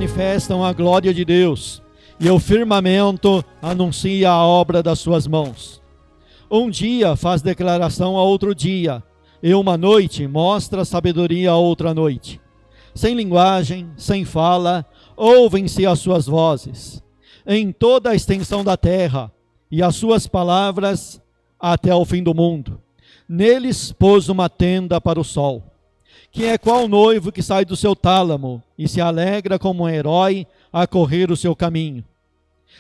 manifestam a glória de Deus, e o firmamento anuncia a obra das suas mãos. Um dia faz declaração a outro dia, e uma noite mostra sabedoria a outra noite. Sem linguagem, sem fala, ouvem-se as suas vozes, em toda a extensão da terra, e as suas palavras até o fim do mundo. Neles pôs uma tenda para o sol, que é qual noivo que sai do seu tálamo, e se alegra como um herói a correr o seu caminho.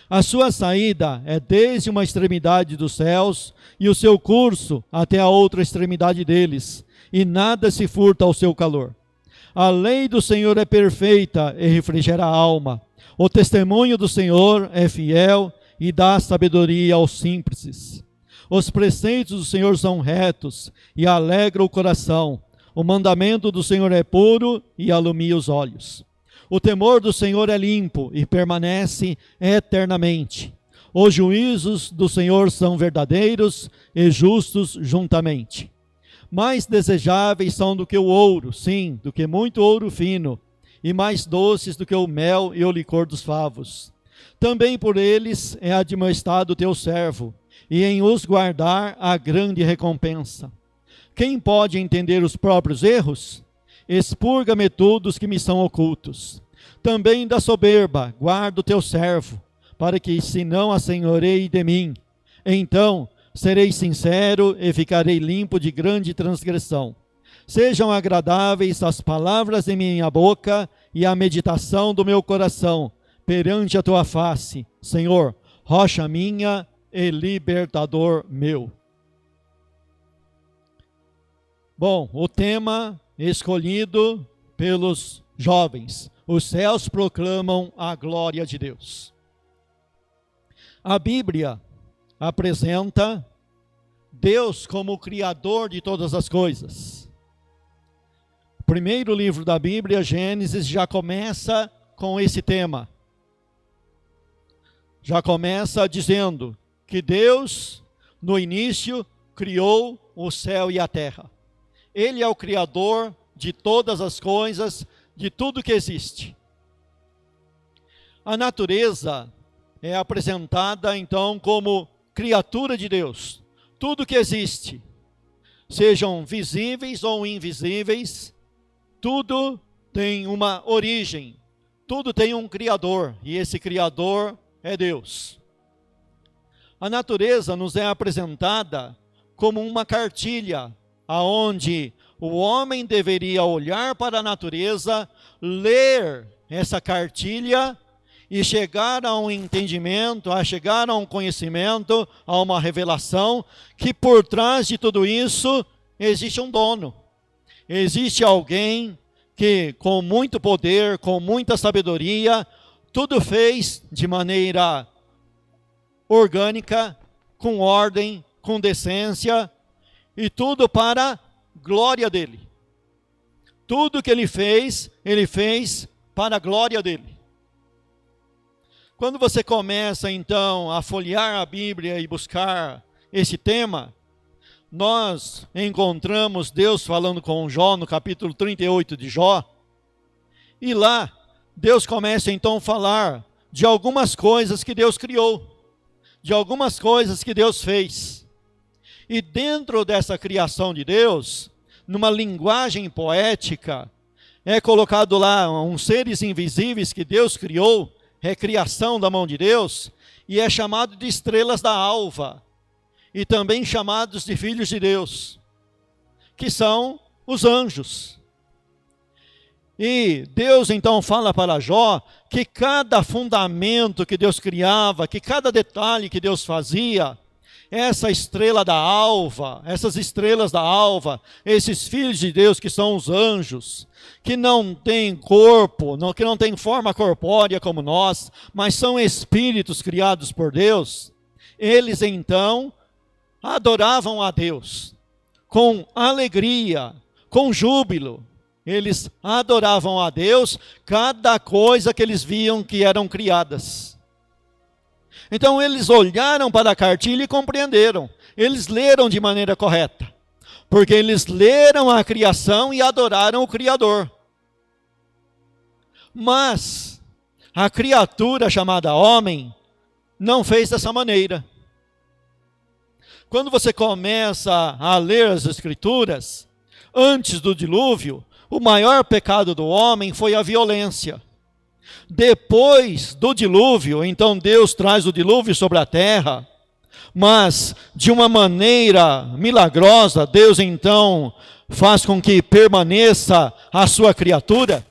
A sua saída é desde uma extremidade dos céus, e o seu curso até a outra extremidade deles, e nada se furta ao seu calor. A lei do Senhor é perfeita e refrigera a alma. O testemunho do Senhor é fiel e dá sabedoria aos simples. Os preceitos do Senhor são retos e alegram o coração. O mandamento do Senhor é puro e alumia os olhos. O temor do Senhor é limpo e permanece eternamente. Os juízos do Senhor são verdadeiros e justos juntamente. Mais desejáveis são do que o ouro, sim, do que muito ouro fino, e mais doces do que o mel e o licor dos favos. Também por eles é admoestado o teu servo, e em os guardar a grande recompensa. Quem pode entender os próprios erros? Expurga-me tudo os que me são ocultos. Também da soberba guarda o teu servo, para que se não assenhoreie de mim. Então serei sincero e ficarei limpo de grande transgressão. Sejam agradáveis as palavras de minha boca e a meditação do meu coração perante a tua face, Senhor, rocha minha e libertador meu. Bom, o tema escolhido pelos jovens: os céus proclamam a glória de Deus. A Bíblia apresenta Deus como o Criador de todas as coisas. O primeiro livro da Bíblia, Gênesis, já começa com esse tema. Já começa dizendo que Deus, no início, criou o céu e a terra. Ele é o Criador de todas as coisas, de tudo que existe. A natureza é apresentada, então, como criatura de Deus. Tudo que existe, sejam visíveis ou invisíveis, tudo tem uma origem, tudo tem um Criador, e esse Criador é Deus. A natureza nos é apresentada como uma cartilha, aonde o homem deveria olhar para a natureza, ler essa cartilha e chegar a um entendimento, a chegar a um conhecimento, a uma revelação, que por trás de tudo isso existe um dono. Existe alguém que com muito poder, com muita sabedoria, tudo fez de maneira orgânica, com ordem, com decência, e tudo para a glória dele. Tudo que ele fez para a glória dele. Quando você começa então a folhear a Bíblia e buscar esse tema, nós encontramos Deus falando com Jó no capítulo 38 de Jó, e lá Deus começa então a falar de algumas coisas que Deus criou, de algumas coisas que Deus fez. E dentro dessa criação de Deus, numa linguagem poética, é colocado lá uns seres invisíveis que Deus criou, é criação da mão de Deus, e é chamado de estrelas da alva, e também chamados de filhos de Deus, que são os anjos. E Deus então fala para Jó que cada fundamento que Deus criava, que cada detalhe que Deus fazia, essa estrela da alva, essas estrelas da alva, esses filhos de Deus que são os anjos, que não têm corpo, que não têm forma corpórea como nós, mas são espíritos criados por Deus, eles então adoravam a Deus com alegria, com júbilo. Eles adoravam a Deus cada coisa que eles viam que eram criadas. Então eles olharam para a cartilha e compreenderam. Eles leram de maneira correta, porque eles leram a criação e adoraram o Criador. Mas a criatura chamada homem não fez dessa maneira. Quando você começa a ler as Escrituras, antes do dilúvio, o maior pecado do homem foi a violência. Depois do dilúvio, então Deus traz o dilúvio sobre a terra, mas de uma maneira milagrosa, Deus então faz com que permaneça a sua criatura.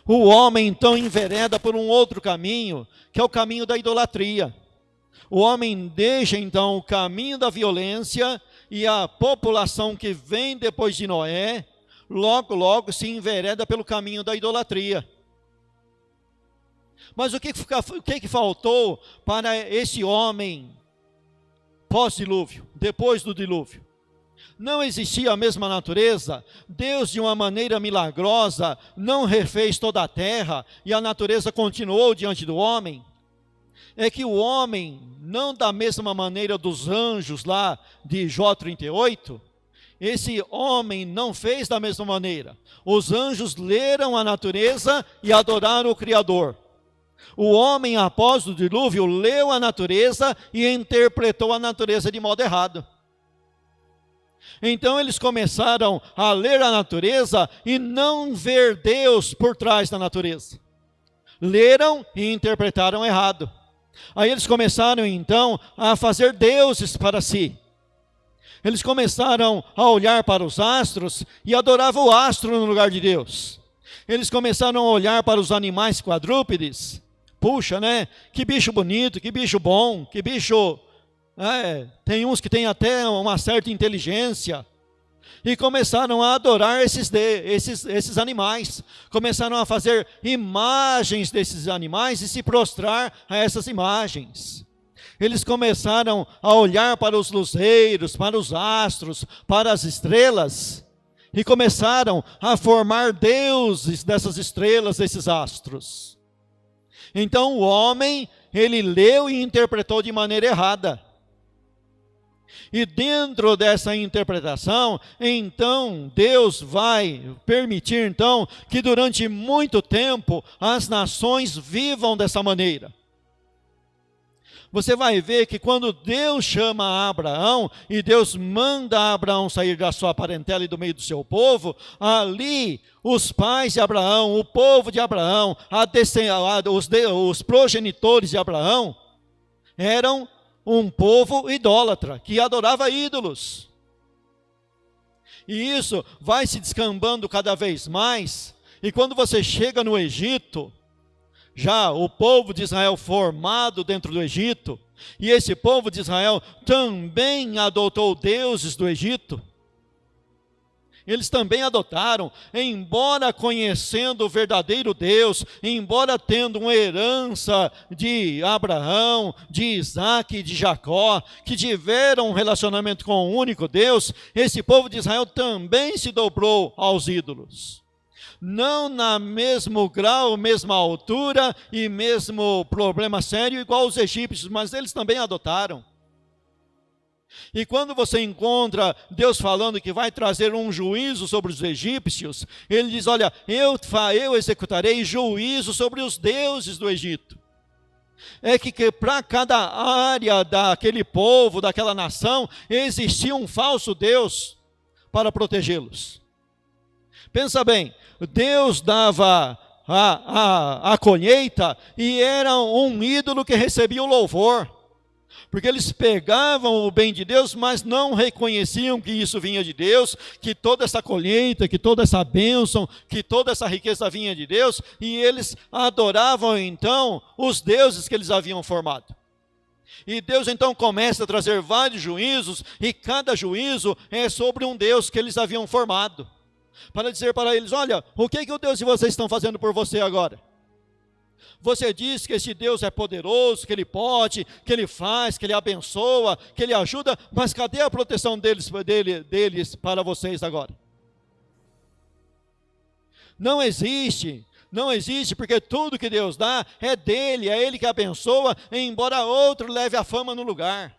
O homem então envereda por um outro caminho, que é o caminho da idolatria. O homem deixa então o caminho da violência, e a população que vem depois de Noé, logo se envereda pelo caminho da idolatria. Mas o que faltou para esse homem pós-dilúvio, depois do dilúvio? Não existia a mesma natureza. Deus, de uma maneira milagrosa, não refez toda a terra e a natureza continuou diante do homem. É que o homem, não da mesma maneira dos anjos lá de Jó 38, esse homem não fez da mesma maneira. Os anjos leram a natureza e adoraram o Criador. O homem, após o dilúvio, leu a natureza e interpretou a natureza de modo errado. Então eles começaram a ler a natureza e não ver Deus por trás da natureza. Leram e interpretaram errado. Aí eles começaram então a fazer deuses para si. Eles começaram a olhar para os astros e adoravam o astro no lugar de Deus. Eles começaram a olhar para os animais quadrúpedes. Puxa, né? Que bicho bonito, que bicho bom, que bicho... tem uns que têm até uma certa inteligência. E começaram a adorar esses animais. Começaram a fazer imagens desses animais e se prostrar a essas imagens. Eles começaram a olhar para os luzeiros, para os astros, para as estrelas. E começaram a formar deuses dessas estrelas, desses astros. Então o homem, ele leu e interpretou de maneira errada. E dentro dessa interpretação, então, Deus vai permitir, então, que durante muito tempo as nações vivam dessa maneira. Você vai ver que quando Deus chama Abraão, e Deus manda Abraão sair da sua parentela e do meio do seu povo, ali os pais de Abraão, o povo de Abraão, os progenitores de Abraão, eram um povo idólatra, que adorava ídolos. E isso vai se descambando cada vez mais, e quando você chega no Egito, já o povo de Israel formado dentro do Egito, e esse povo de Israel também adotou deuses do Egito. Eles também adotaram, embora conhecendo o verdadeiro Deus, embora tendo uma herança de Abraão, de Isaac e de Jacó, que tiveram um relacionamento com o único Deus, esse povo de Israel também se dobrou aos ídolos. Não na mesmo grau, mesma altura e mesmo problema sério igual os egípcios, mas eles também adotaram. E quando você encontra Deus falando que vai trazer um juízo sobre os egípcios, ele diz, olha, eu executarei juízo sobre os deuses do Egito. É que para cada área daquele povo, daquela nação, existia um falso Deus para protegê-los. Pensa bem, Deus dava a colheita e era um ídolo que recebia o louvor. Porque eles pegavam o bem de Deus, mas não reconheciam que isso vinha de Deus, que toda essa colheita, que toda essa bênção, que toda essa riqueza vinha de Deus, e eles adoravam então os deuses que eles haviam formado. E Deus então começa a trazer vários juízos, e cada juízo é sobre um Deus que eles haviam formado. Para dizer para eles, olha, o que o Deus de vocês estão fazendo por você agora? Você diz que esse Deus é poderoso, que Ele pode, que Ele faz, que Ele abençoa, que Ele ajuda, mas cadê a proteção deles para vocês agora? Não existe, porque tudo que Deus dá é dEle, é Ele que abençoa, embora outro leve a fama no lugar.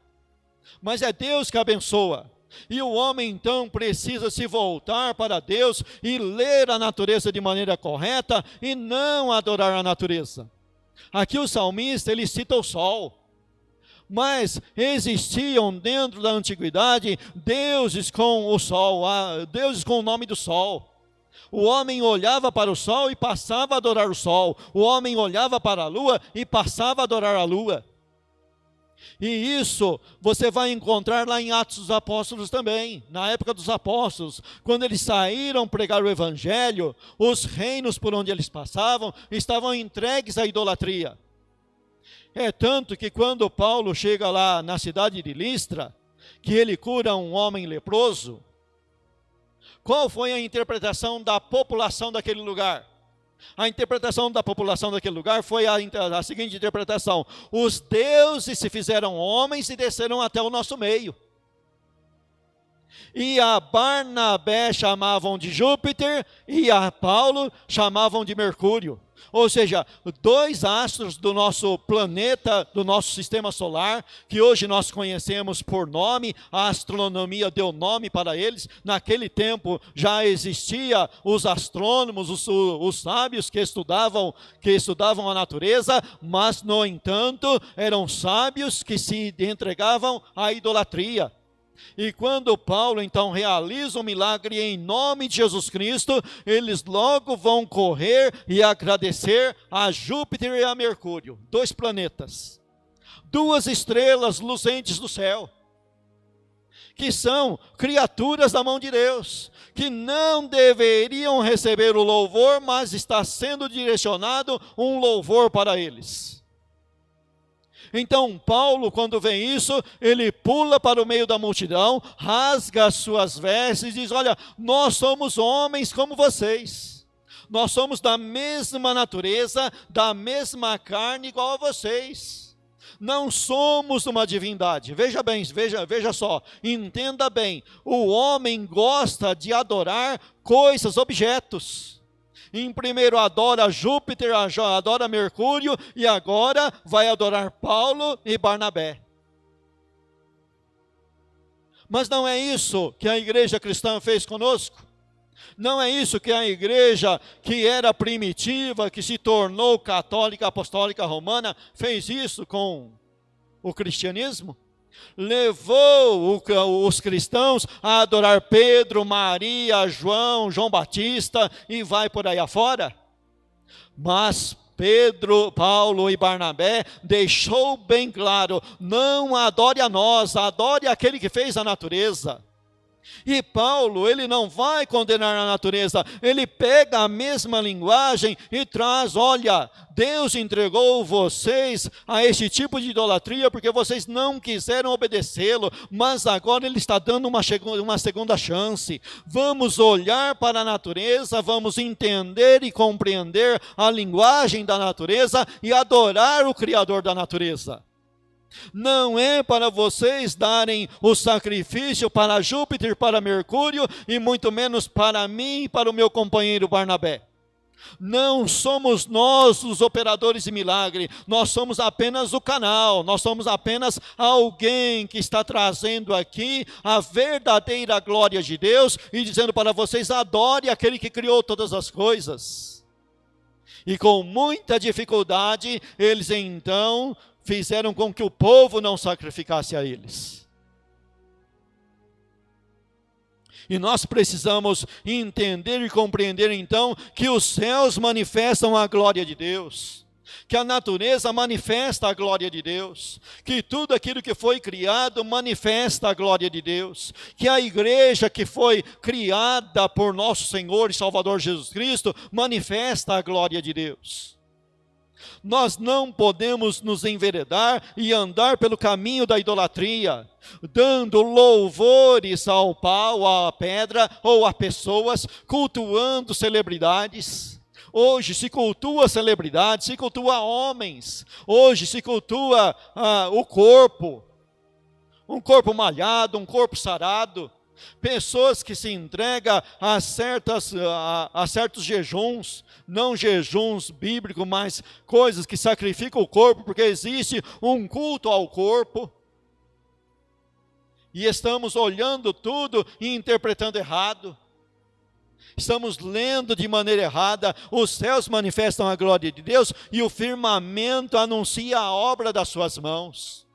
Mas é Deus que abençoa. E o homem então precisa se voltar para Deus e ler a natureza de maneira correta e não adorar a natureza. Aqui o salmista ele cita o sol. Mas existiam dentro da antiguidade deuses com o sol, deuses com o nome do sol. O homem olhava para o sol e passava a adorar o sol. O homem olhava para a lua e passava a adorar a lua. E isso você vai encontrar lá em Atos dos Apóstolos também, na época dos apóstolos, quando eles saíram pregar o evangelho, os reinos por onde eles passavam estavam entregues à idolatria. É tanto que quando Paulo chega lá na cidade de Listra, que ele cura um homem leproso, qual foi a interpretação da população daquele lugar? A interpretação da população daquele lugar foi a seguinte interpretação: os deuses se fizeram homens e desceram até o nosso meio. E a Barnabé chamavam de Júpiter e a Paulo chamavam de Mercúrio. Ou seja, dois astros do nosso planeta, do nosso sistema solar, que hoje nós conhecemos por nome, a astronomia deu nome para eles. Naquele tempo já existia os astrônomos, os sábios que estudavam a natureza, mas no entanto eram sábios que se entregavam à idolatria. E quando Paulo então realiza um milagre em nome de Jesus Cristo, eles logo vão correr e agradecer a Júpiter e a Mercúrio, dois planetas, duas estrelas luzentes do céu, que são criaturas da mão de Deus, que não deveriam receber o louvor, mas está sendo direcionado um louvor para eles. Então Paulo, quando vê isso, ele pula para o meio da multidão, rasga as suas vestes e diz: olha, nós somos homens como vocês. Nós somos da mesma natureza, da mesma carne igual a vocês. Não somos uma divindade. Veja bem, veja só, entenda bem. O homem gosta de adorar coisas, objetos. Primeiro adora Júpiter, adora Mercúrio e agora vai adorar Paulo e Barnabé. Mas não é isso que a igreja cristã fez conosco. Não é isso que a igreja que era primitiva, que se tornou católica, apostólica, romana, fez isso com o cristianismo. Levou os cristãos a adorar Pedro, Maria, João Batista e vai por aí afora. Mas Pedro, Paulo e Barnabé deixou bem claro: não adore a nós, adore aquele que fez a natureza. E Paulo, ele não vai condenar a natureza, ele pega a mesma linguagem e traz: olha, Deus entregou vocês a este tipo de idolatria porque vocês não quiseram obedecê-lo, mas agora ele está dando uma segunda chance. Vamos olhar para a natureza, vamos entender e compreender a linguagem da natureza e adorar o Criador da natureza. Não é para vocês darem o sacrifício para Júpiter, para Mercúrio, e muito menos para mim e para o meu companheiro Barnabé. Não somos nós os operadores de milagre, nós somos apenas o canal, nós somos apenas alguém que está trazendo aqui a verdadeira glória de Deus e dizendo para vocês: adore aquele que criou todas as coisas. E com muita dificuldade, eles então fizeram com que o povo não sacrificasse a eles. E nós precisamos entender e compreender então que os céus manifestam a glória de Deus, que a natureza manifesta a glória de Deus, que tudo aquilo que foi criado manifesta a glória de Deus, que a igreja que foi criada por nosso Senhor e Salvador Jesus Cristo manifesta a glória de Deus. Nós não podemos nos enveredar e andar pelo caminho da idolatria, dando louvores ao pau, à pedra ou a pessoas, cultuando celebridades. Hoje se cultua celebridades, se cultua homens. Hoje se cultua o corpo, um corpo malhado, um corpo sarado. Pessoas que se entregam a certos jejuns, não jejuns bíblicos, mas coisas que sacrificam o corpo, porque existe um culto ao corpo. e estamos olhando tudo e interpretando errado. Estamos lendo de maneira errada. Os céus manifestam a glória de Deus e o firmamento anuncia a obra das suas mãos.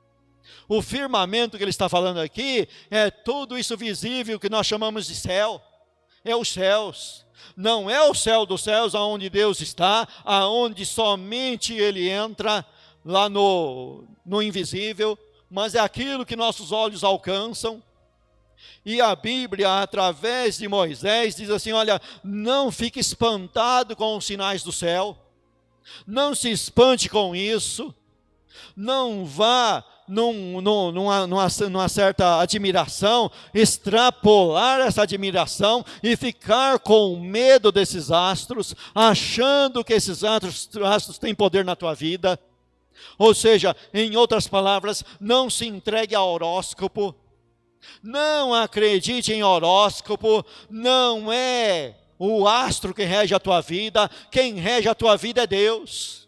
O firmamento que ele está falando aqui é tudo isso visível que nós chamamos de céu. É os céus. Não é o céu dos céus aonde Deus está, aonde somente ele entra lá no invisível, mas é aquilo que nossos olhos alcançam. E a Bíblia, através de Moisés, diz assim: olha, não fique espantado com os sinais do céu, não se espante com isso, não vá numa certa admiração, extrapolar essa admiração e ficar com medo desses astros, achando que esses astros têm poder na tua vida. Ou seja, em outras palavras, não se entregue a horóscopo, não acredite em horóscopo, não é o astro que rege a tua vida, quem rege a tua vida é Deus.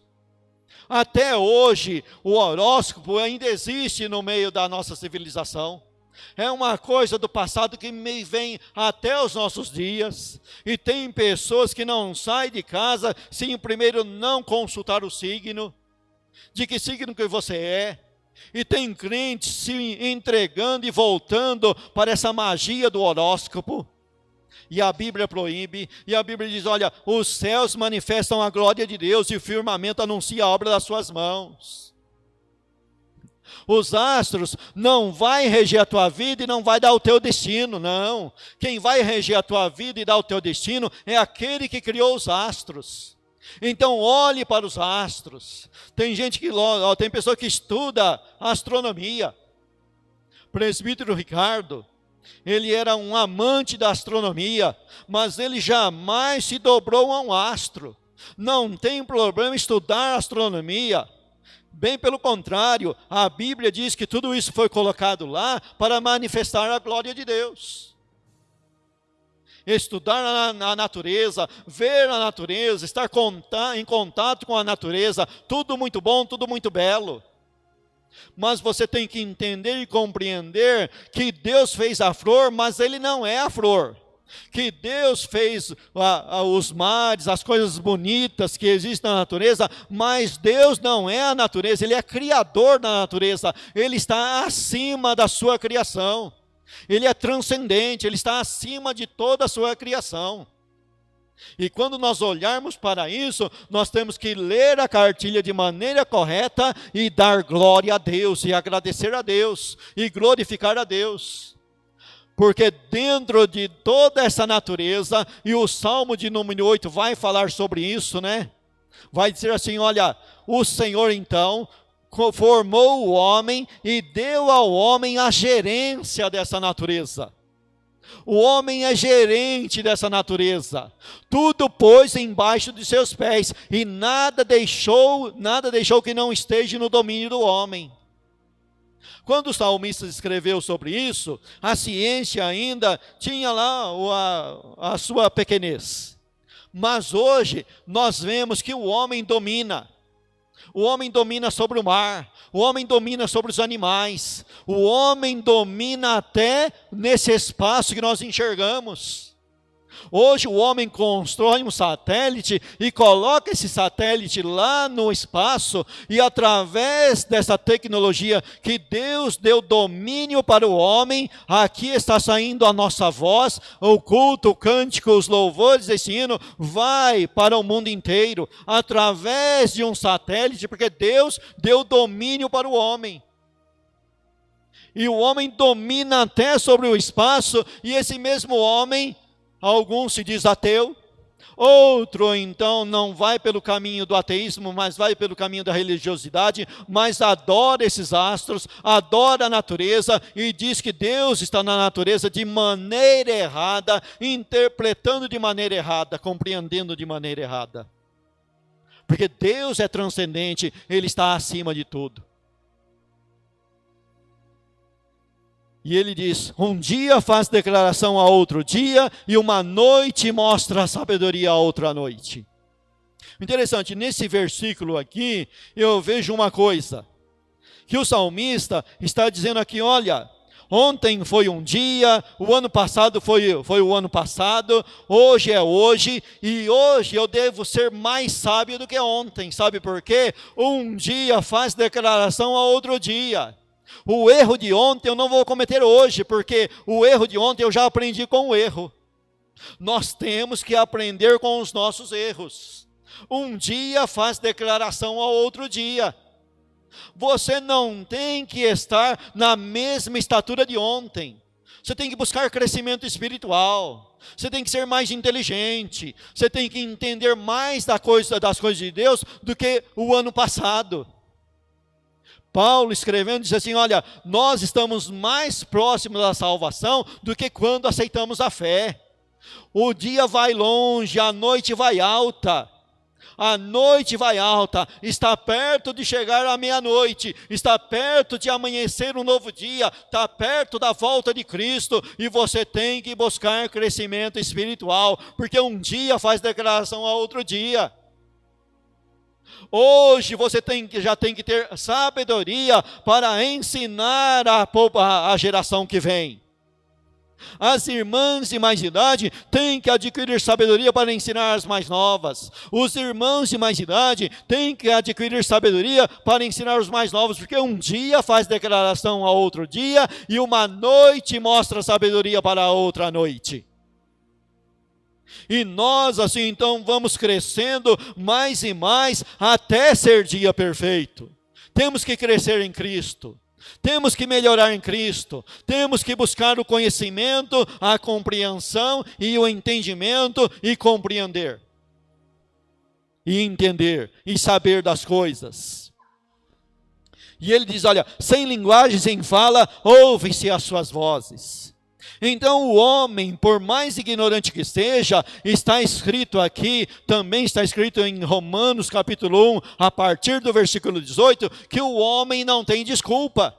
Até hoje, o horóscopo ainda existe no meio da nossa civilização. É uma coisa do passado que vem até os nossos dias. E tem pessoas que não saem de casa sem primeiro não consultar o signo, de que signo que você é. E tem crentes se entregando e voltando para essa magia do horóscopo. E a Bíblia proíbe, e a Bíblia diz: olha, os céus manifestam a glória de Deus e o firmamento anuncia a obra das suas mãos. Os astros não vai reger a tua vida e não vai dar o teu destino, não. Quem vai reger a tua vida e dar o teu destino é aquele que criou os astros. Então olhe para os astros. Tem tem pessoa que estuda astronomia. Presbítero Ricardo, ele era um amante da astronomia, mas ele jamais se dobrou a um astro. Não tem problema estudar astronomia. Bem pelo contrário, a Bíblia diz que tudo isso foi colocado lá para manifestar a glória de Deus. Estudar a natureza, ver a natureza, estar em contato com a natureza, tudo muito bom, tudo muito belo. Mas você tem que entender e compreender que Deus fez a flor, mas Ele não é a flor. Que Deus fez os mares, as coisas bonitas que existem na natureza, mas Deus não é a natureza, Ele é criador da natureza. Ele está acima da sua criação. Ele é transcendente, Ele está acima de toda a sua criação. E quando nós olharmos para isso, nós temos que ler a cartilha de maneira correta e dar glória a Deus, e agradecer a Deus, e glorificar a Deus. Porque dentro de toda essa natureza, e o Salmo de número 8 vai falar sobre isso, né? Vai dizer assim: olha, o Senhor então formou o homem e deu ao homem a gerência dessa natureza. O homem é gerente dessa natureza. Tudo pôs embaixo de seus pés e nada deixou que não esteja no domínio do homem. Quando o salmista escreveu sobre isso, a ciência ainda tinha lá a sua pequenez. Mas hoje nós vemos que o homem domina. O homem domina sobre o mar, o homem domina sobre os animais, o homem domina até nesse espaço que nós enxergamos. Hoje o homem constrói um satélite e coloca esse satélite lá no espaço, e através dessa tecnologia que Deus deu domínio para o homem, aqui está saindo a nossa voz, o culto, o cântico, os louvores desse hino vai para o mundo inteiro, através de um satélite, porque Deus deu domínio para o homem. E o homem domina até sobre o espaço, e esse mesmo homem, alguns se diz ateu, outro então não vai pelo caminho do ateísmo, mas vai pelo caminho da religiosidade, mas adora esses astros, adora a natureza e diz que Deus está na natureza de maneira errada, interpretando de maneira errada, compreendendo de maneira errada. Porque Deus é transcendente, Ele está acima de tudo. E ele diz: um dia faz declaração a outro dia, e uma noite mostra a sabedoria a outra noite. Interessante, nesse versículo aqui, eu vejo uma coisa, que o salmista está dizendo aqui: olha, Ontem foi um dia, o ano passado foi o ano passado, hoje é hoje, e hoje eu devo ser mais sábio do que ontem. Sabe por quê? Um dia faz declaração a outro dia. O erro de ontem eu não vou cometer hoje, porque o erro de ontem eu já aprendi com o erro. Nós temos que aprender com os nossos erros. Um dia faz declaração ao outro dia. Você não tem que estar na mesma estatura de ontem. Você tem que buscar crescimento espiritual. Você tem que ser mais inteligente. Você tem que entender mais das coisas de Deus do que o ano passado. Paulo escrevendo diz assim, olha, nós estamos mais próximos da salvação do que quando aceitamos a fé. O dia vai longe, a noite vai alta. A noite vai alta, está perto de chegar a meia-noite, está perto de amanhecer um novo dia, está perto da volta de Cristo, e você tem que buscar crescimento espiritual, porque um dia faz declaração a outro dia. Hoje você já tem que ter sabedoria para ensinar a geração que vem. As irmãs de mais idade têm que adquirir sabedoria para ensinar as mais novas. Os irmãos de mais idade têm que adquirir sabedoria para ensinar os mais novos, porque um dia faz declaração a outro dia, e uma noite mostra sabedoria para a outra noite. E nós assim então vamos crescendo mais e mais até ser dia perfeito. Temos que crescer em Cristo. Temos que melhorar em Cristo, temos que buscar o conhecimento, a compreensão e o entendimento, e compreender, e entender, e saber das coisas. E ele diz, olha, sem linguagem, sem fala, ouvem-se as suas vozes. Então o homem, por mais ignorante que seja, está escrito aqui, também está escrito em Romanos capítulo 1, a partir do versículo 18, que o homem não tem desculpa.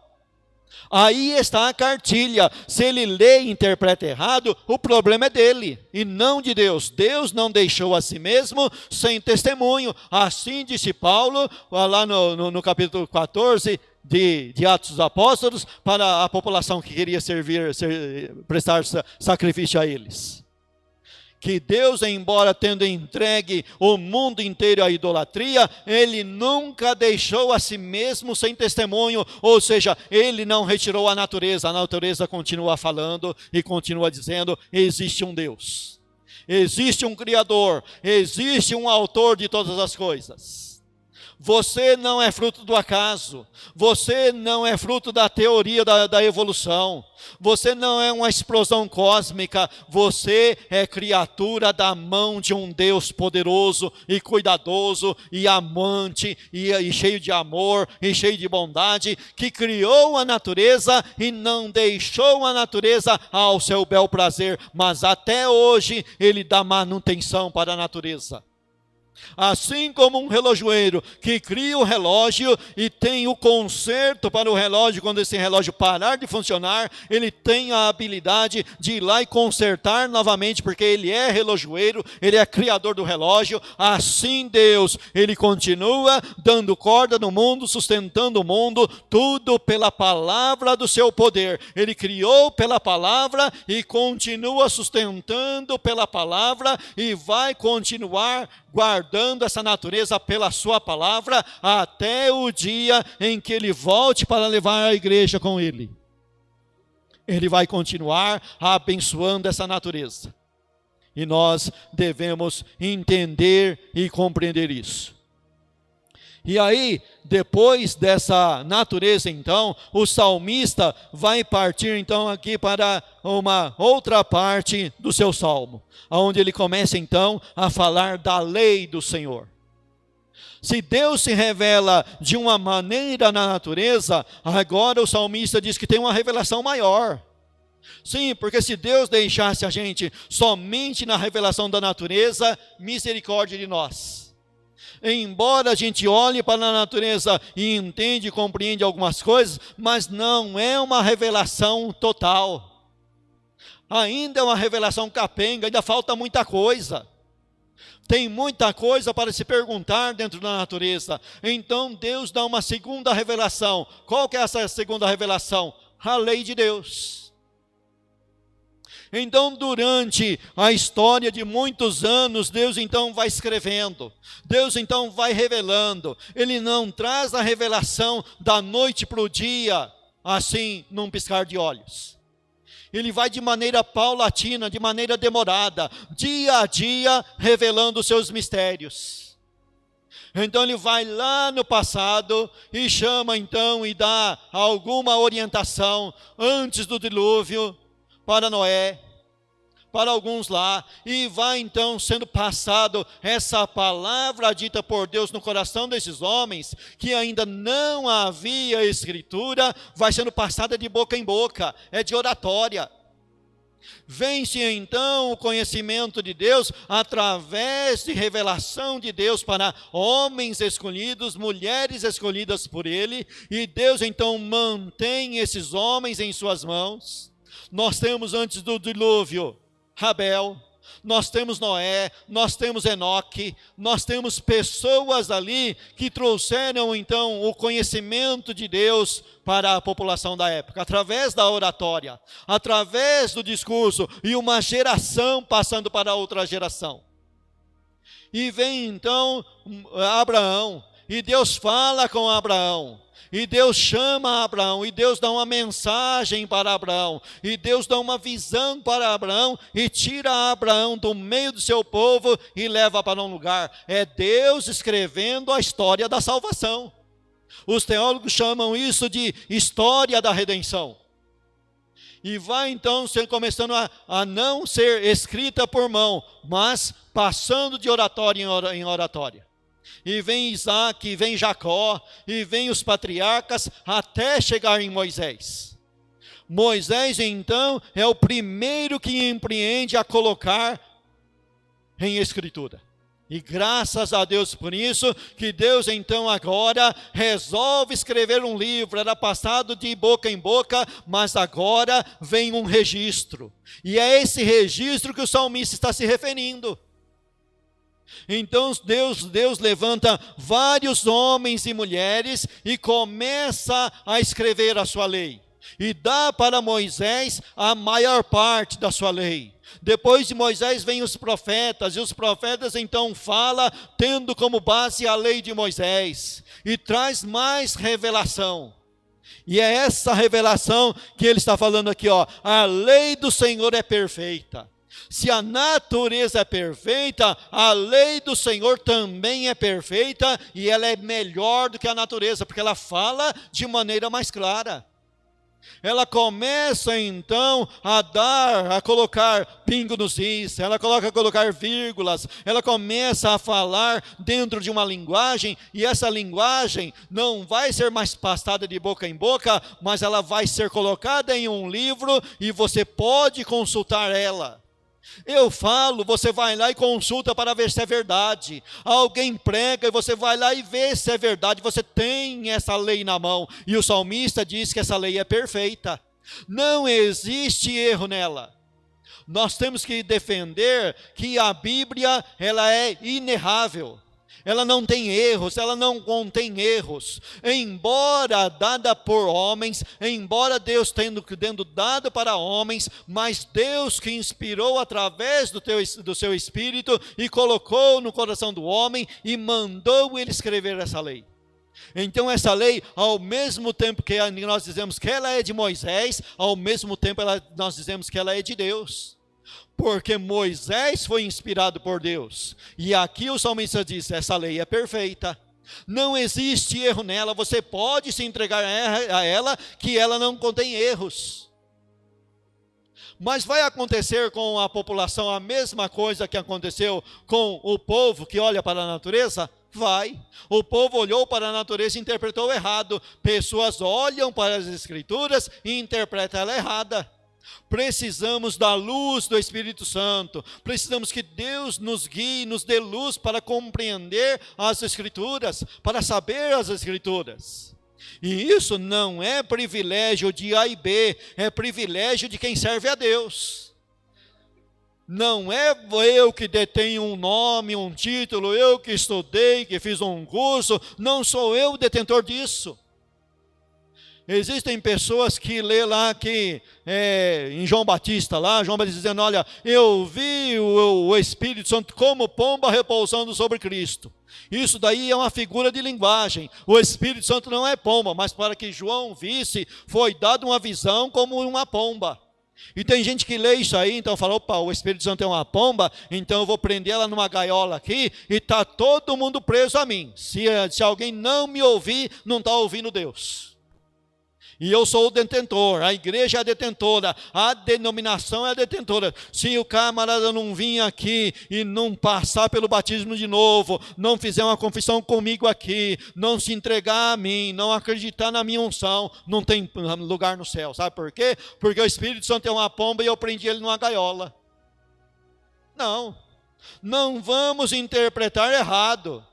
Aí está a cartilha. Se ele lê e interpreta errado, o problema é dele e não de Deus. Deus não deixou a si mesmo sem testemunho. Assim disse Paulo, lá no capítulo 14 de Atos dos Apóstolos, para a população que queria prestar sacrifício a eles. Que Deus, embora tendo entregue o mundo inteiro à idolatria, Ele nunca deixou a si mesmo sem testemunho, ou seja, Ele não retirou a natureza continua falando e continua dizendo, existe um Deus, existe um Criador, existe um autor de todas as coisas. Você não é fruto do acaso, você não é fruto da teoria da evolução, você não é uma explosão cósmica, você é criatura da mão de um Deus poderoso e cuidadoso e amante e cheio de amor e cheio de bondade, que criou a natureza e não deixou a natureza ao seu bel prazer, mas até hoje Ele dá manutenção para a natureza. Assim como um relojoeiro que cria o relógio e tem o conserto para o relógio, quando esse relógio parar de funcionar, ele tem a habilidade de ir lá e consertar novamente, porque ele é relojoeiro, ele é criador do relógio. Assim Deus, Ele continua dando corda no mundo, sustentando o mundo, tudo pela palavra do seu poder. Ele criou pela palavra e continua sustentando pela palavra, e vai continuar guardando essa natureza pela sua palavra, até o dia em que Ele volte para levar a igreja com Ele. Ele vai continuar abençoando essa natureza. E nós devemos entender e compreender isso. E aí, depois dessa natureza então, o salmista vai partir então aqui para uma outra parte do seu salmo, onde ele começa então a falar da lei do Senhor. Se Deus se revela de uma maneira na natureza, agora o salmista diz que tem uma revelação maior. Sim, porque se Deus deixasse a gente somente na revelação da natureza, misericórdia de nós. Embora a gente olhe para a natureza e entende e compreende algumas coisas, mas não é uma revelação total. Ainda é uma revelação capenga, ainda falta muita coisa. Tem muita coisa para se perguntar dentro da natureza. Então Deus dá uma segunda revelação. Qual que é essa segunda revelação? a lei de Deus. Então, durante a história de muitos anos, Deus então vai escrevendo, Deus então vai revelando. Ele não traz a revelação da noite para o dia, assim, num piscar de olhos. Ele vai de maneira paulatina, de maneira demorada, dia a dia, revelando os seus mistérios. Então ele vai lá no passado e chama então e dá alguma orientação antes do dilúvio, para Noé, para alguns lá, e vai então sendo passado essa palavra dita por Deus no coração desses homens, que ainda não havia escritura, vai sendo passada de boca em boca, é de oratória. Vem-se então o conhecimento de Deus através de revelação de Deus para homens escolhidos, mulheres escolhidas por Ele, e Deus então mantém esses homens em suas mãos. Nós temos antes do dilúvio Abel, nós temos Noé, nós temos Enoque, nós temos pessoas ali que trouxeram então o conhecimento de Deus para a população da época, através da oratória, através do discurso, e uma geração passando para outra geração. E vem então Abraão, e Deus fala com Abraão, e Deus chama Abraão, e Deus dá uma mensagem para Abraão, e Deus dá uma visão para Abraão, e tira Abraão do meio do seu povo e leva para um lugar. É Deus escrevendo a história da salvação. Os teólogos chamam isso de história da redenção. E vai então começando a não ser escrita por mão, mas passando de oratória em oratória. E vem Isaac, e vem Jacó, e vem os patriarcas, até chegar em Moisés. Moisés, então, é o primeiro que empreende a colocar em escritura. E graças a Deus por isso, que Deus então agora resolve escrever um livro. Era passado de boca em boca, mas agora vem um registro. E é esse registro que o salmista está se referindo. Então Deus levanta vários homens e mulheres e começa a escrever a sua lei. E dá para Moisés a maior parte da sua lei. Depois de Moisés vem os profetas, e os profetas então falam, tendo como base a lei de Moisés, e traz mais revelação. E é essa revelação que ele está falando aqui, ó. A lei do Senhor é perfeita. Se a natureza é perfeita, a lei do Senhor também é perfeita, e ela é melhor do que a natureza, porque ela fala de maneira mais clara. Ela começa então a colocar pingo nos is, ela começa a colocar vírgulas, ela começa a falar dentro de uma linguagem, e essa linguagem não vai ser mais passada de boca em boca, mas ela vai ser colocada em um livro, e você pode consultar ela. Eu falo, você vai lá e consulta para ver se é verdade. Alguém prega e você vai lá e vê se é verdade. Você tem essa lei na mão. E o salmista diz que essa lei é perfeita. Não existe erro nela. Nós temos que defender que a Bíblia, ela é inerrável. Ela não tem erros, ela não contém erros. Embora dada por homens, embora Deus tendo dado para homens, mas Deus que inspirou através do seu Espírito e colocou no coração do homem e mandou ele escrever essa lei. Então essa lei, ao mesmo tempo que nós dizemos que ela é de Moisés, ao mesmo tempo nós dizemos que ela é de Deus. Porque Moisés foi inspirado por Deus. E aqui o salmista diz, essa lei é perfeita. Não existe erro nela, você pode se entregar a ela, que ela não contém erros. Mas vai acontecer com a população a mesma coisa que aconteceu com o povo que olha para a natureza? Vai. O povo olhou para a natureza e interpretou errado. Pessoas olham para as Escrituras e interpretam ela errada. Precisamos da luz do Espírito Santo, precisamos que Deus nos guie, nos dê luz para compreender as Escrituras, para saber as Escrituras. E isso não é privilégio de A e B, é privilégio de quem serve a Deus. Não é eu que detenho um nome, um título, eu que estudei, que fiz um curso, não sou eu o detentor disso. Existem pessoas que lê lá que em João Batista, lá, João Batista dizendo, olha, eu vi o Espírito Santo como pomba repousando sobre Cristo. Isso daí é uma figura de linguagem. O Espírito Santo não é pomba, mas para que João visse, foi dada uma visão como uma pomba. E tem gente que lê isso aí, então fala, opa, o Espírito Santo é uma pomba, então eu vou prender ela numa gaiola aqui, e está todo mundo preso a mim. Se alguém não me ouvir, não está ouvindo Deus. E eu sou o detentor, a igreja é a detentora, a denominação é a detentora. Se o camarada não vir aqui e não passar pelo batismo de novo, não fizer uma confissão comigo aqui, não se entregar a mim, não acreditar na minha unção, não tem lugar no céu. Sabe por quê? Porque o Espírito Santo é uma pomba e eu prendi ele numa gaiola. Não vamos interpretar errado.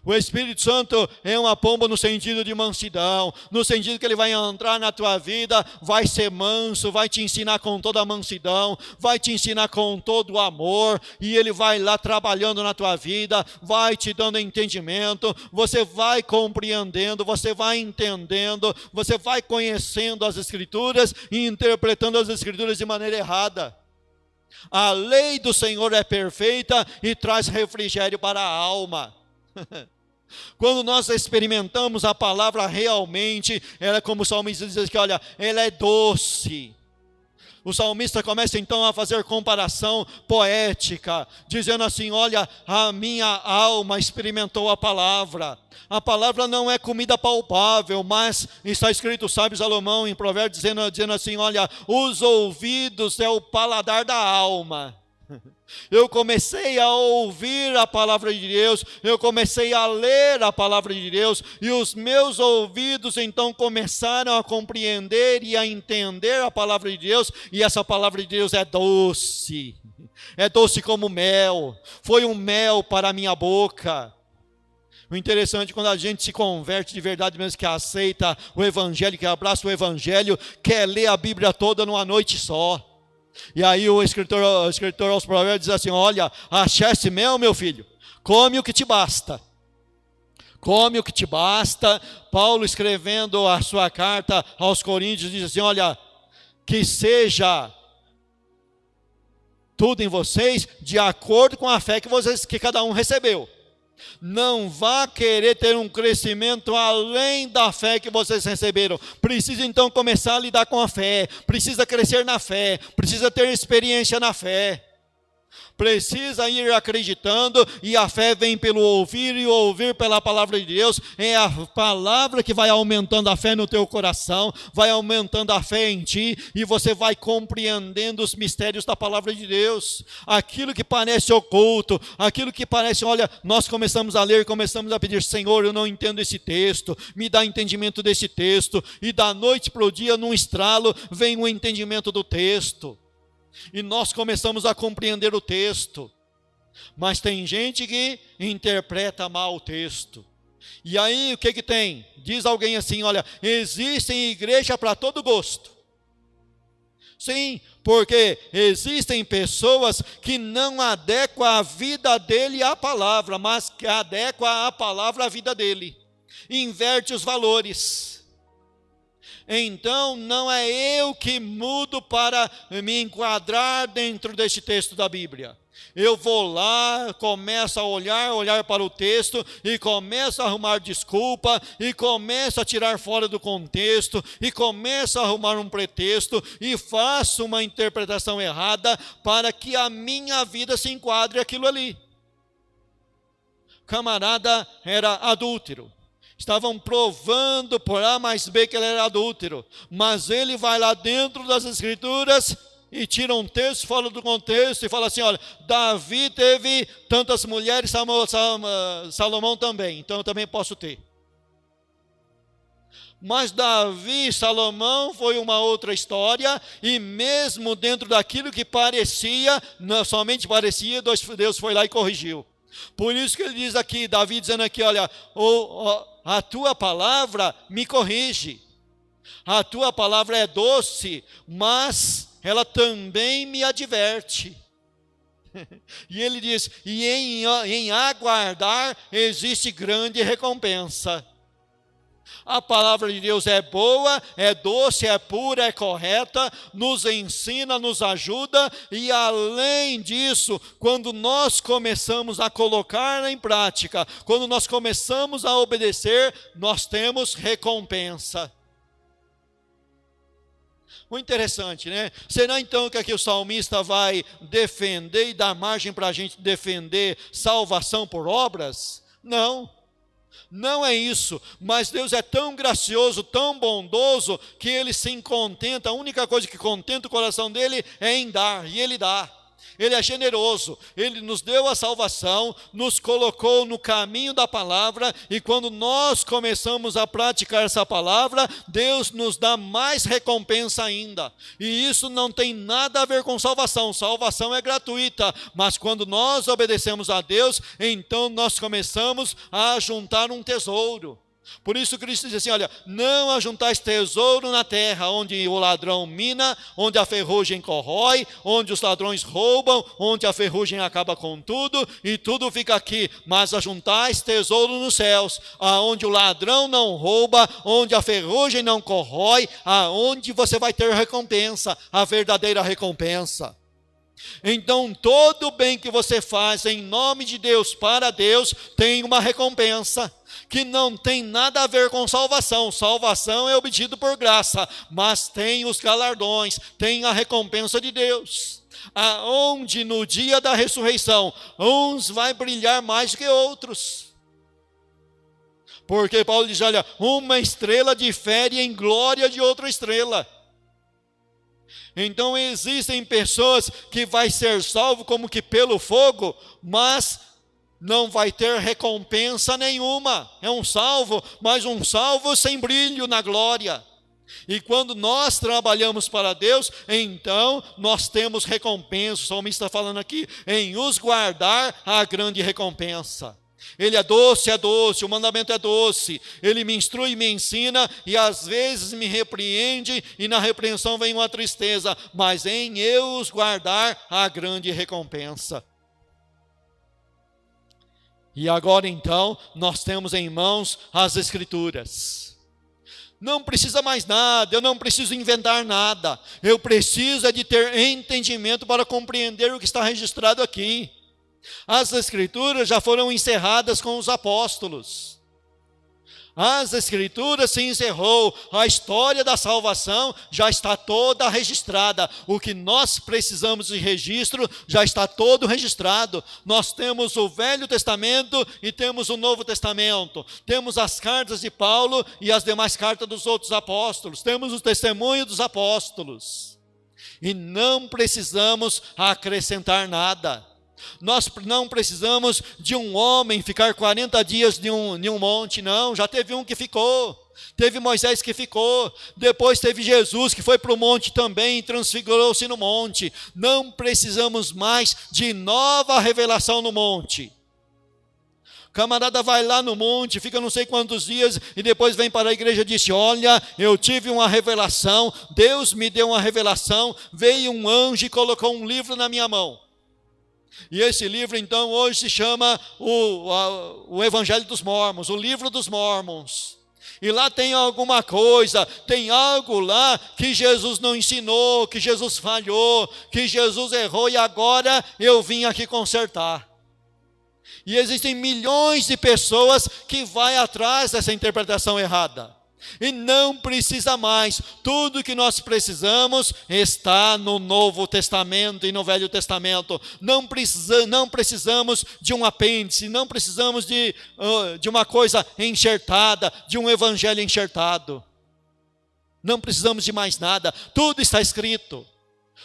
O Espírito Santo é uma pomba no sentido de mansidão, no sentido que ele vai entrar na tua vida, vai ser manso, vai te ensinar com toda a mansidão, vai te ensinar com todo o amor, e ele vai lá trabalhando na tua vida, vai te dando entendimento, você vai compreendendo, você vai entendendo, você vai conhecendo as Escrituras e interpretando as Escrituras de maneira errada. A lei do Senhor é perfeita e traz refrigério para a alma. Quando nós experimentamos a palavra realmente, ela é como o salmista diz que, olha, ela é doce. O salmista começa então a fazer comparação poética, dizendo assim, olha, a minha alma experimentou a palavra. A palavra não é comida palpável, mas está escrito, sabe Salomão em Provérbios, dizendo assim, olha, os ouvidos é o paladar da alma. Eu comecei a ouvir a palavra de Deus, eu comecei a ler a palavra de Deus, e os meus ouvidos então começaram a compreender e a entender a palavra de Deus, e essa palavra de Deus é doce como mel, foi um mel para a minha boca. O interessante é quando a gente se converte de verdade mesmo, que aceita o Evangelho, que abraça o Evangelho, quer ler a Bíblia toda numa noite só. E aí o escritor aos Provérbios diz assim, olha, achaste mel, meu filho, come o que te basta. Come o que te basta. Paulo, escrevendo a sua carta aos Coríntios, diz assim, olha, que seja tudo em vocês de acordo com a fé que cada um recebeu. Não vá querer ter um crescimento além da fé que vocês receberam. Precisa então começar a lidar com a fé, precisa crescer na fé, precisa ter experiência na fé, precisa ir acreditando, e a fé vem pelo ouvir, e o ouvir pela palavra de Deus. É a palavra que vai aumentando a fé no teu coração, vai aumentando a fé em ti, e você vai compreendendo os mistérios da palavra de Deus. Aquilo que parece oculto, aquilo que parece, olha, nós começamos a ler, começamos a pedir, Senhor, eu não entendo esse texto, me dá entendimento desse texto, e da noite para o dia, num estralo, vem o entendimento do texto. E nós começamos a compreender o texto, mas tem gente que interpreta mal o texto. E aí o que tem? Diz alguém assim, olha, existem igreja para todo gosto. Sim, porque existem pessoas que não adequam a vida dele à palavra, mas que adequam a palavra à vida dele. Inverte os valores. Então não é eu que mudo para me enquadrar dentro deste texto da Bíblia. Eu vou lá, começo a olhar para o texto, e começo a arrumar desculpa, e começo a tirar fora do contexto, e começo a arrumar um pretexto, e faço uma interpretação errada para que a minha vida se enquadre aquilo ali. Camarada era adúltero. Estavam provando por A mais B que ele era adúltero, mas ele vai lá dentro das Escrituras e tira um texto fora do contexto e fala assim, olha, Davi teve tantas mulheres, Salomão também, então eu também posso ter. Mas Davi e Salomão foi uma outra história, e mesmo dentro daquilo que parecia, não somente parecia, Deus foi lá e corrigiu. Por isso que ele diz aqui, Davi dizendo aqui, olha, a tua palavra me corrige, a tua palavra é doce, mas ela também me adverte. E ele diz, e em aguardar existe grande recompensa. A palavra de Deus é boa, é doce, é pura, é correta, nos ensina, nos ajuda, e além disso, quando nós começamos a colocar em prática, quando nós começamos a obedecer, nós temos recompensa. Muito interessante, né? Será então que aqui o salmista vai defender e dar margem para a gente defender salvação por obras? Não. Não é isso, mas Deus é tão gracioso, tão bondoso, que Ele se contenta, a única coisa que contenta o coração dEle é em dar, e Ele dá. Ele é generoso, Ele nos deu a salvação, nos colocou no caminho da palavra, e quando nós começamos a praticar essa palavra, Deus nos dá mais recompensa ainda. E isso não tem nada a ver com salvação, salvação é gratuita, mas quando nós obedecemos a Deus, então nós começamos a juntar um tesouro. Por isso Cristo diz assim, olha, não ajuntais tesouro na terra, onde o ladrão mina, onde a ferrugem corrói, onde os ladrões roubam, onde a ferrugem acaba com tudo, e tudo fica aqui, mas ajuntais tesouro nos céus, aonde o ladrão não rouba, onde a ferrugem não corrói, aonde você vai ter recompensa, a verdadeira recompensa. Então todo bem que você faz em nome de Deus, para Deus, tem uma recompensa, que não tem nada a ver com salvação. Salvação é obtido por graça, mas tem os galardões, tem a recompensa de Deus, aonde no dia da ressurreição, uns vai brilhar mais que outros. Porque Paulo diz, olha, uma estrela difere em glória de outra estrela. Então existem pessoas que vai ser salvo como que pelo fogo, mas não vai ter recompensa nenhuma. É um salvo, mas um salvo sem brilho na glória. E quando nós trabalhamos para Deus, então nós temos recompensa. O salmista está falando aqui, em os guardar a grande recompensa. Ele é doce, o mandamento é doce, ele me instrui, me ensina, e às vezes me repreende, e na repreensão vem uma tristeza, mas em eu os guardar a grande recompensa. E agora então, nós temos em mãos as Escrituras. Não precisa mais nada, eu não preciso inventar nada, eu preciso é de ter entendimento para compreender o que está registrado aqui. As Escrituras já foram encerradas com os apóstolos. As Escrituras se encerrou, a história da salvação já está toda registrada. O que nós precisamos de registro já está todo registrado. Nós temos o Velho Testamento e temos o Novo Testamento. Temos as cartas de Paulo e as demais cartas dos outros apóstolos. Temos o testemunho dos apóstolos. E não precisamos acrescentar nada. Nós não precisamos de um homem ficar 40 dias em um monte, não. Já teve um que ficou, teve Moisés que ficou, depois teve Jesus que foi para o monte também e transfigurou-se no monte. Não precisamos mais de nova revelação no monte. O camarada vai lá no monte, fica não sei quantos dias e depois vem para a igreja e diz, olha, eu tive uma revelação, Deus me deu uma revelação, veio um anjo e colocou um livro na minha mão. E esse livro então hoje se chama o Evangelho dos Mormons, o livro dos Mormons. E lá tem alguma coisa, tem algo lá que Jesus não ensinou, que Jesus falhou, que Jesus errou e agora eu vim aqui consertar. E existem milhões de pessoas que vai atrás dessa interpretação errada. E não precisa mais, tudo que nós precisamos está no Novo Testamento e no Velho Testamento. Não precisamos de um apêndice, não precisamos de uma coisa enxertada, de um evangelho enxertado. Não precisamos de mais nada, tudo está escrito.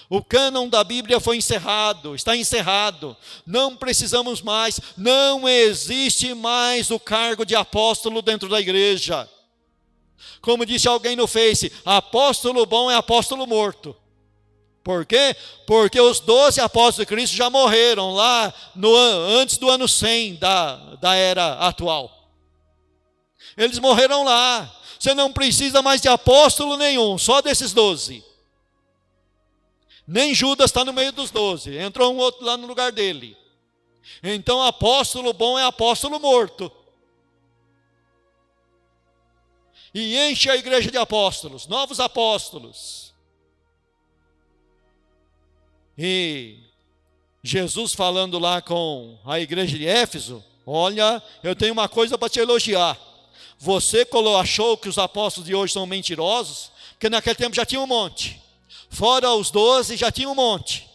O cânon da Bíblia foi encerrado, está encerrado. Não precisamos mais, não existe mais o cargo de apóstolo dentro da igreja. Como disse alguém no Face, apóstolo bom é apóstolo morto. Por quê? Porque os 12 apóstolos de Cristo já morreram lá antes do ano 100 da era atual. Eles morreram lá. Você não precisa mais de apóstolo nenhum, só desses 12. Nem Judas está no meio dos 12, entrou um outro lá no lugar dele. Então apóstolo bom é apóstolo morto. e enche a igreja de apóstolos, novos apóstolos. E Jesus falando lá com a igreja de Éfeso: olha, eu tenho uma coisa para te elogiar. Você achou que os apóstolos de hoje são mentirosos? Porque naquele tempo já tinha um monte. Fora os 12 já tinha um monte.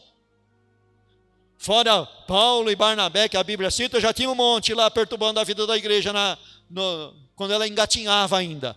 Fora Paulo e Barnabé, que a Bíblia cita, já tinha um monte lá perturbando a vida da igreja quando ela engatinhava ainda.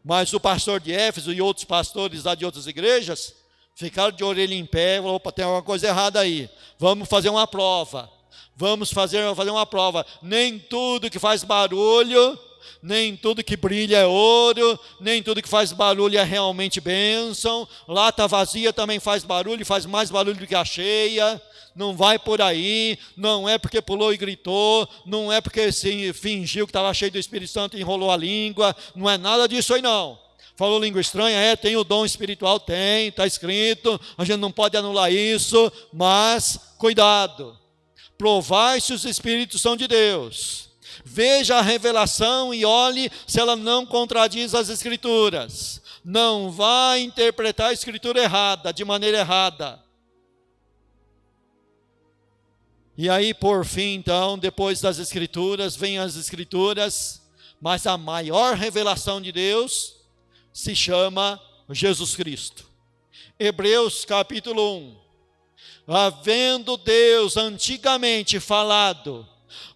Mas o pastor de Éfeso e outros pastores lá de outras igrejas ficaram de orelha em pé: opa, tem alguma coisa errada aí, vamos fazer uma prova. Vamos fazer uma prova. Nem tudo que faz barulho, nem tudo que brilha é ouro, nem tudo que faz barulho é realmente bênção. Lata vazia também faz barulho, faz mais barulho do que a cheia. Não vai por aí, não é porque pulou e gritou, não é porque se fingiu que estava cheio do Espírito Santo e enrolou a língua, não é nada disso aí não. Falou língua estranha, tem o dom espiritual, tem, está escrito, a gente não pode anular isso, mas cuidado, provai se os Espíritos são de Deus, veja a revelação e olhe se ela não contradiz as Escrituras, não vá interpretar a Escritura errada, de maneira errada. E aí, por fim, então, depois das Escrituras, vem as Escrituras, mas a maior revelação de Deus se chama Jesus Cristo. Hebreus capítulo 1. Havendo Deus antigamente falado,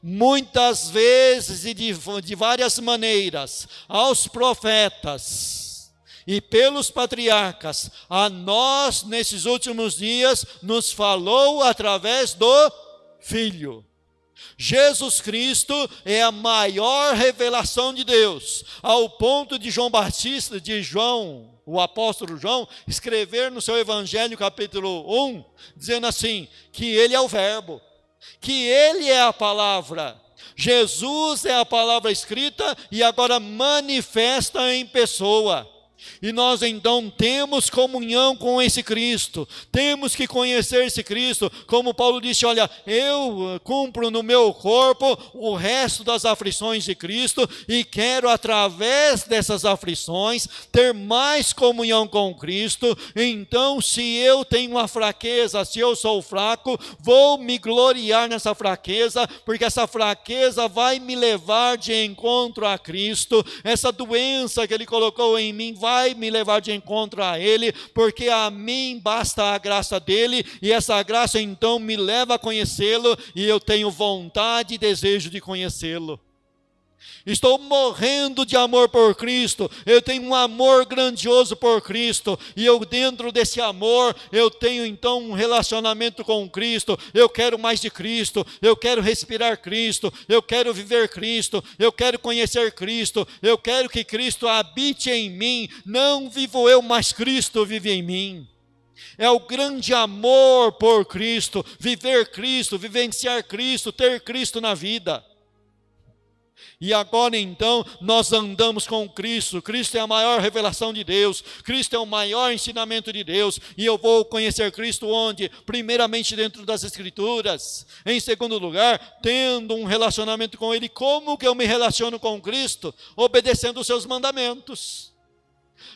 muitas vezes e de várias maneiras, aos profetas e pelos patriarcas, a nós, nesses últimos dias, nos falou através do Filho. Jesus Cristo é a maior revelação de Deus, ao ponto de o apóstolo João, escrever no seu Evangelho, capítulo 1, dizendo assim, que ele é o verbo, que ele é a palavra. Jesus é a palavra escrita e agora manifesta em pessoa. E nós então temos comunhão com esse Cristo, temos que conhecer esse Cristo, como Paulo disse, olha, eu cumpro no meu corpo o resto das aflições de Cristo e quero através dessas aflições ter mais comunhão com Cristo. Então se eu tenho uma fraqueza, se eu sou fraco, vou me gloriar nessa fraqueza, porque essa fraqueza vai me levar de encontro a Cristo, essa doença que Ele colocou em mim vai me levar de encontro a Ele, porque a mim basta a graça dEle, e essa graça então me leva a conhecê-lo, e eu tenho vontade e desejo de conhecê-lo. Estou morrendo de amor por Cristo, eu tenho um amor grandioso por Cristo, e eu dentro desse amor, eu tenho então um relacionamento com Cristo, eu quero mais de Cristo, eu quero respirar Cristo, eu quero viver Cristo, eu quero conhecer Cristo, eu quero que Cristo habite em mim, não vivo eu, mas Cristo vive em mim. É o grande amor por Cristo, viver Cristo, vivenciar Cristo, ter Cristo na vida. E agora então nós andamos com Cristo. Cristo é a maior revelação de Deus, Cristo é o maior ensinamento de Deus, e eu vou conhecer Cristo onde? Primeiramente dentro das Escrituras, em segundo lugar, tendo um relacionamento com Ele. Como que eu me relaciono com Cristo? Obedecendo os seus mandamentos.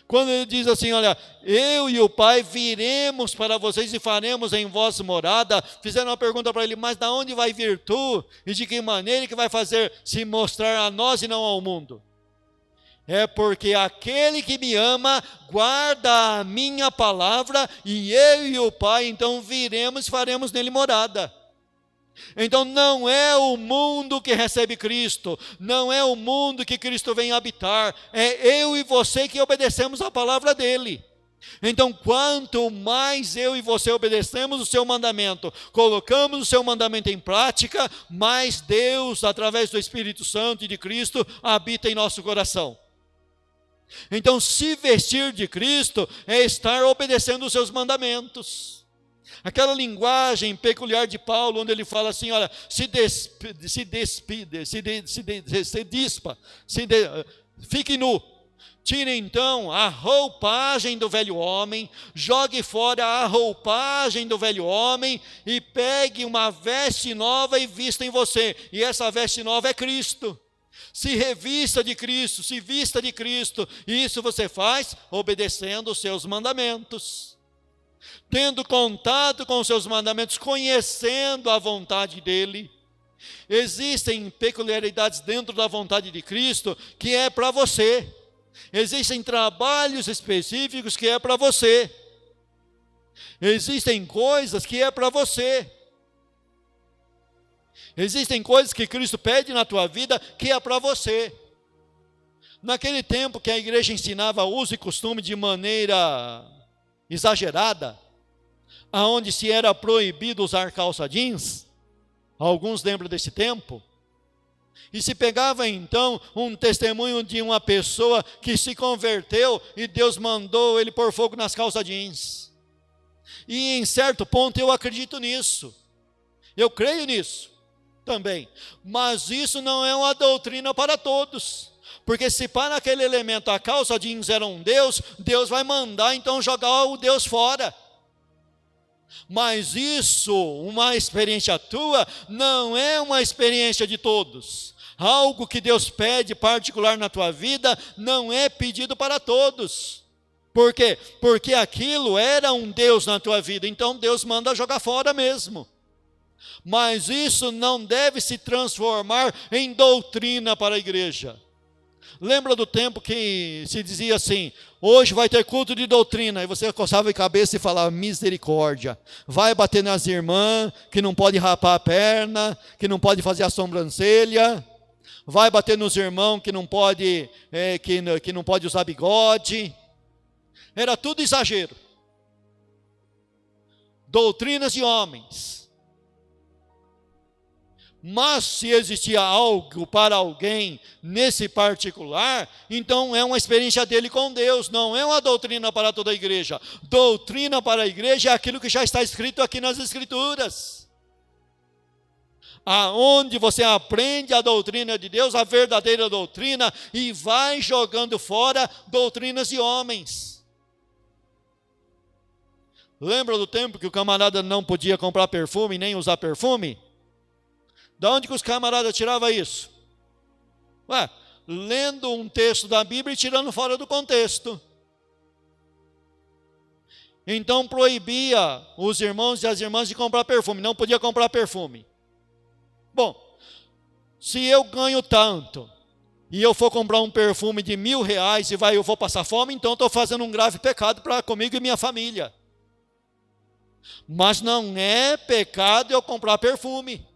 Quando Ele diz assim, olha, eu e o Pai viremos para vocês e faremos em vós morada, fizeram uma pergunta para Ele, mas de onde vai vir tu? E de que maneira que vai fazer se mostrar a nós e não ao mundo? É porque aquele que me ama guarda a minha palavra, e eu e o Pai então viremos e faremos nele morada. Então não é o mundo que recebe Cristo, não é o mundo que Cristo vem habitar, é eu e você que obedecemos a palavra dele. Então quanto mais eu e você obedecemos o seu mandamento, colocamos o seu mandamento em prática, mais Deus, através do Espírito Santo e de Cristo, habita em nosso coração. Então se vestir de Cristo é estar obedecendo os seus mandamentos. Aquela linguagem peculiar de Paulo, onde ele fala assim, olha, fique nu. Tire então a roupagem do velho homem, jogue fora a roupagem do velho homem e pegue uma veste nova e vista em você. E essa veste nova é Cristo. Se revista de Cristo, se vista de Cristo. E isso você faz obedecendo os seus mandamentos. Tendo contato com os seus mandamentos, conhecendo a vontade dEle. Existem peculiaridades dentro da vontade de Cristo que é para você. Existem trabalhos específicos que é para você. Existem coisas que é para você. Existem coisas que Cristo pede na tua vida que é para você. Naquele tempo que a igreja ensinava uso e costume de maneira exagerada, aonde se era proibido usar calça jeans, alguns lembram desse tempo, e se pegava então um testemunho de uma pessoa que se converteu e Deus mandou ele pôr fogo nas calças jeans. E em certo ponto eu acredito nisso, eu creio nisso também, mas isso não é uma doutrina para todos, porque se para aquele elemento a calça jeans era um Deus, Deus vai mandar então jogar o Deus fora. Mas isso, uma experiência tua, não é uma experiência de todos. Algo que Deus pede particular na tua vida, não é pedido para todos. Por quê? Porque aquilo era um Deus na tua vida, então Deus manda jogar fora mesmo. Mas isso não deve se transformar em doutrina para a igreja. Lembra do tempo que se dizia assim, hoje vai ter culto de doutrina, e você coçava a cabeça e falava, misericórdia, vai bater nas irmãs, que não pode rapar a perna, que não pode fazer a sobrancelha, vai bater nos irmãos que não pode, que não pode usar bigode. Era tudo exagero. Doutrinas de homens. Mas se existia algo para alguém nesse particular, então é uma experiência dele com Deus, não é uma doutrina para toda a igreja. Doutrina para a igreja é aquilo que já está escrito aqui nas Escrituras. Aonde você aprende a doutrina de Deus, a verdadeira doutrina, e vai jogando fora doutrinas de homens. Lembra do tempo que o camarada não podia comprar perfume, nem usar perfume? Da onde que os camaradas tiravam isso? Lendo um texto da Bíblia e tirando fora do contexto. Então proibia os irmãos e as irmãs de comprar perfume, não podia comprar perfume. Bom, se eu ganho tanto, e eu for comprar um perfume de R$1.000 e eu vou passar fome, então estou fazendo um grave pecado para comigo e minha família. Mas não é pecado eu comprar perfume.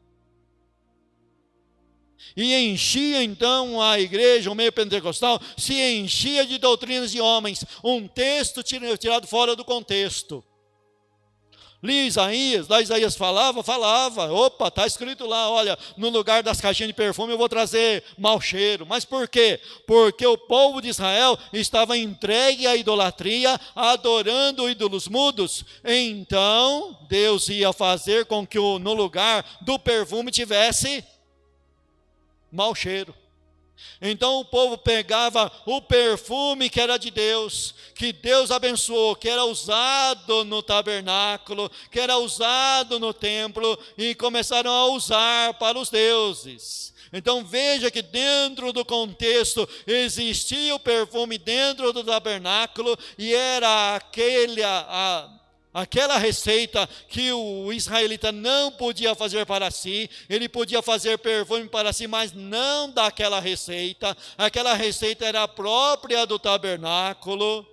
E enchia então a igreja, o meio pentecostal, se enchia de doutrinas de homens, um texto tirado fora do contexto. Li Isaías, lá Isaías falava, opa, está escrito lá, olha, no lugar das caixinhas de perfume eu vou trazer mau cheiro. Mas por quê? Porque o povo de Israel estava entregue à idolatria, adorando ídolos mudos. Então, Deus ia fazer com que no lugar do perfume tivesse mau cheiro. Então o povo pegava o perfume que era de Deus, que Deus abençoou, que era usado no tabernáculo, que era usado no templo, e começaram a usar para os deuses. Então veja que dentro do contexto existia o perfume dentro do tabernáculo, e era aquela receita que o israelita não podia fazer para si. Ele podia fazer perfume para si, mas não daquela receita. Aquela receita era própria do tabernáculo.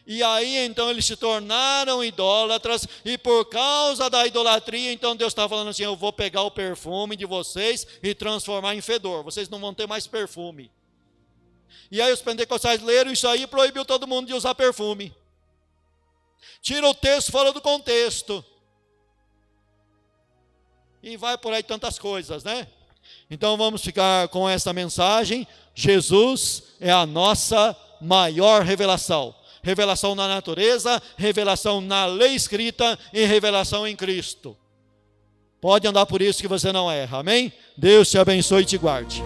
E aí então eles se tornaram idólatras, e por causa da idolatria, então Deus está falando assim, eu vou pegar o perfume de vocês e transformar em fedor, vocês não vão ter mais perfume. E aí os pentecostais leram isso aí e proibiu todo mundo de usar perfume. Tira o texto fora do contexto. E vai por aí tantas coisas, né? Então vamos ficar com essa mensagem. Jesus é a nossa maior revelação. Revelação na natureza, revelação na lei escrita e revelação em Cristo. Pode andar por isso que você não erra, amém? Deus te abençoe e te guarde.